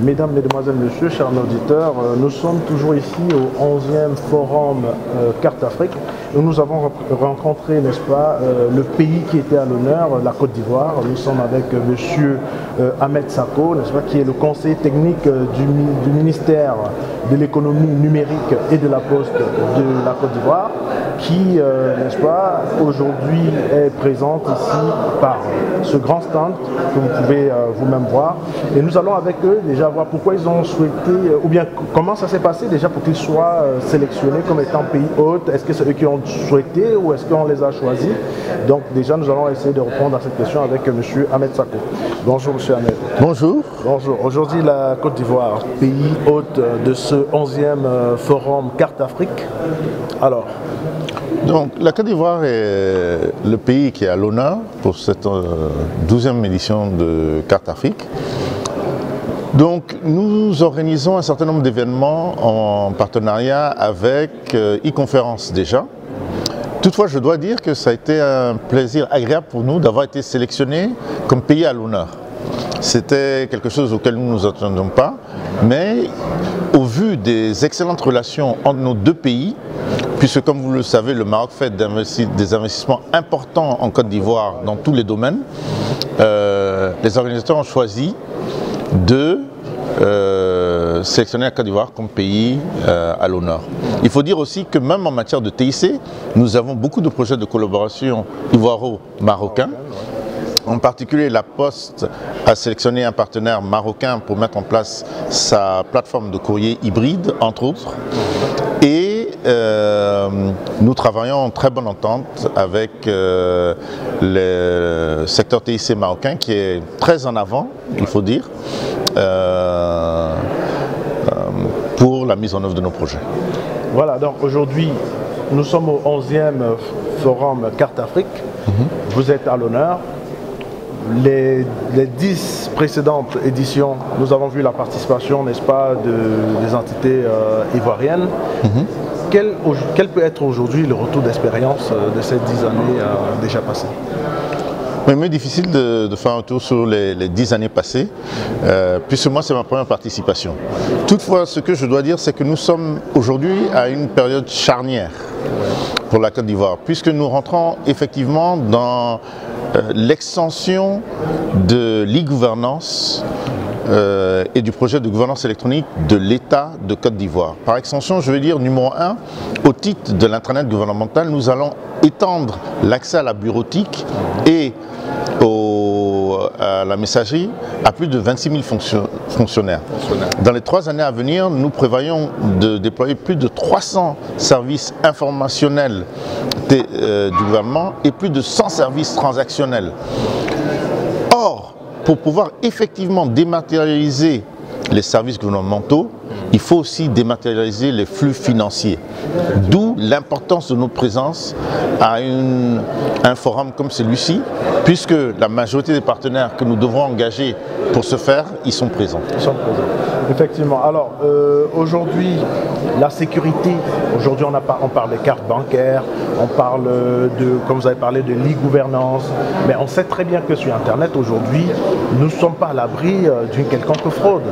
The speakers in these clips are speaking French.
Mesdames, Mesdemoiselles, Messieurs, chers auditeurs, nous sommes toujours ici au 11e Forum Carte Afrique où nous avons rencontré, n'est-ce pas, le pays qui était à l'honneur, la Côte d'Ivoire. Nous sommes avec Monsieur Ahmed Sako, n'est-ce pas, qui est le conseiller technique du ministère de l'économie numérique et de la poste de la Côte d'Ivoire, qui, n'est-ce pas, aujourd'hui est présente ici par ce grand stand que vous pouvez vous-même voir. Et nous allons avec eux déjà voir pourquoi ils ont souhaité, ou bien comment ça s'est passé déjà pour qu'ils soient sélectionnés comme étant pays hôte. Est-ce que c'est eux qui ont souhaité ou est-ce qu'on les a choisis? Donc déjà nous allons essayer de répondre à cette question avec M. Ahmed Sako. Bonjour M. Ahmed. Bonjour. Bonjour. Aujourd'hui la Côte d'Ivoire, pays hôte de ce 11e Forum Carte Afrique. Alors, donc, la Côte d'Ivoire est le pays qui est à l'honneur pour cette 12e édition de Carte Afrique. Donc, nous organisons un certain nombre d'événements en partenariat avec e-conférence déjà. Toutefois, je dois dire que ça a été un plaisir agréable pour nous d'avoir été sélectionnés comme pays à l'honneur. C'était quelque chose auquel nous ne nous attendions pas, mais au vu des excellentes relations entre nos deux pays, puisque comme vous le savez, le Maroc fait des investissements importants en Côte d'Ivoire dans tous les domaines, les organisateurs ont choisi de sélectionner la Côte d'Ivoire comme pays à l'honneur. Il faut dire aussi que même en matière de TIC, nous avons beaucoup de projets de collaboration ivoiro-marocains. En particulier, la Poste a sélectionné un partenaire marocain pour mettre en place sa plateforme de courrier hybride, entre autres. Et nous travaillons en très bonne entente avec le secteur TIC marocain qui est très en avant, il faut dire, pour la mise en œuvre de nos projets. Voilà, donc aujourd'hui, nous sommes au 11e Forum Carte Afrique. Vous êtes à l'honneur. Les 10 précédentes éditions, nous avons vu la participation, n'est-ce pas, des entités ivoiriennes. Quel peut être aujourd'hui le retour d'expérience de ces 10 années déjà passées? Il m'est difficile de faire un tour sur les 10 années passées, puisque moi c'est ma première participation. Toutefois, ce que je dois dire, c'est que nous sommes aujourd'hui à une période charnière pour la Côte d'Ivoire, puisque nous rentrons effectivement dans l'extension de l'e-gouvernance et du projet de gouvernance électronique de l'État de Côte d'Ivoire. Par extension, je veux dire, numéro 1, au titre de l'intranet gouvernemental, nous allons étendre l'accès à la bureautique et à la messagerie à plus de 26 000 fonctionnaires. Dans les 3 années à venir, nous prévoyons de déployer plus de 300 services informationnels du gouvernement et plus de 100 services transactionnels. Or, pour pouvoir effectivement dématérialiser les services gouvernementaux, il faut aussi dématérialiser les flux financiers. D'où l'importance de notre présence à un forum comme celui-ci, puisque la majorité des partenaires que nous devrons engager pour ce faire, ils sont présents. Ils sont présents. Effectivement. Alors, aujourd'hui, la sécurité, aujourd'hui on parle des cartes bancaires, on parle de, comme vous avez parlé, de l'e-gouvernance, mais on sait très bien que sur Internet, aujourd'hui, nous ne sommes pas à l'abri d'une quelconque fraude.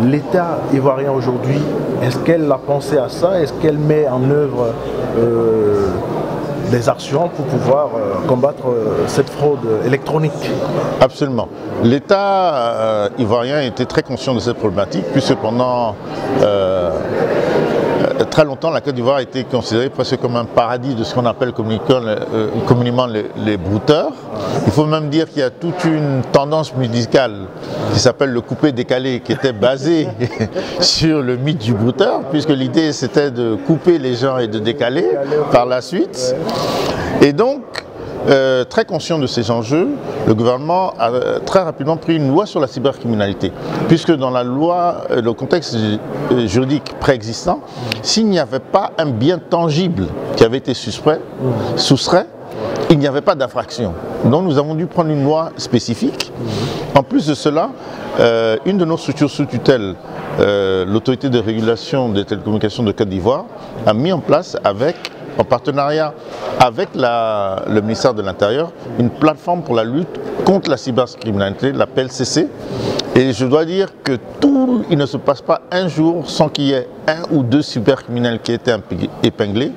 L'État ivoirien aujourd'hui, est-ce qu'elle a pensé à ça? Est-ce qu'elle met en œuvre des actions pour pouvoir combattre cette fraude électronique? Absolument. L'État ivoirien était très conscient de cette problématique, puisque pendant très longtemps, la Côte d'Ivoire a été considérée presque comme un paradis de ce qu'on appelle communément les brouteurs. Il faut même dire qu'il y a toute une tendance musicale qui s'appelle le coupé-décalé, qui était basée sur le mythe du brouteur, puisque l'idée c'était de couper les gens et de décaler par la suite. Et donc, très conscient de ces enjeux, le gouvernement a très rapidement pris une loi sur la cybercriminalité, puisque dans la loi, le contexte juridique préexistant, s'il n'y avait pas un bien tangible qui avait été soustrait, il n'y avait pas d'infraction. Donc nous avons dû prendre une loi spécifique. En plus de cela, une de nos structures sous tutelle, l'autorité de régulation des télécommunications de Côte d'Ivoire, a mis en place en partenariat avec le ministère de l'Intérieur, une plateforme pour la lutte contre la cybercriminalité, la PLCC, Et je dois dire que il ne se passe pas un jour sans qu'il y ait un ou deux cybercriminels qui aient été épinglés.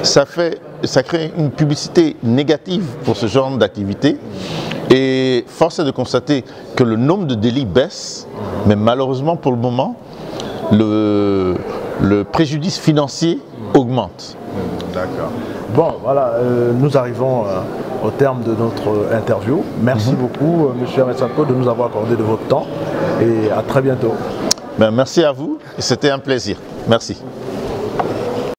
Ça crée une publicité négative pour ce genre d'activité. Et force est de constater que le nombre de délits baisse, mais malheureusement pour le moment, le préjudice financier augmente. D'accord. Bon, voilà, nous arrivons au terme de notre interview. Merci beaucoup, M. Ahmed Sanko, de nous avoir accordé de votre temps et à très bientôt. Ben, merci à vous, c'était un plaisir. Merci.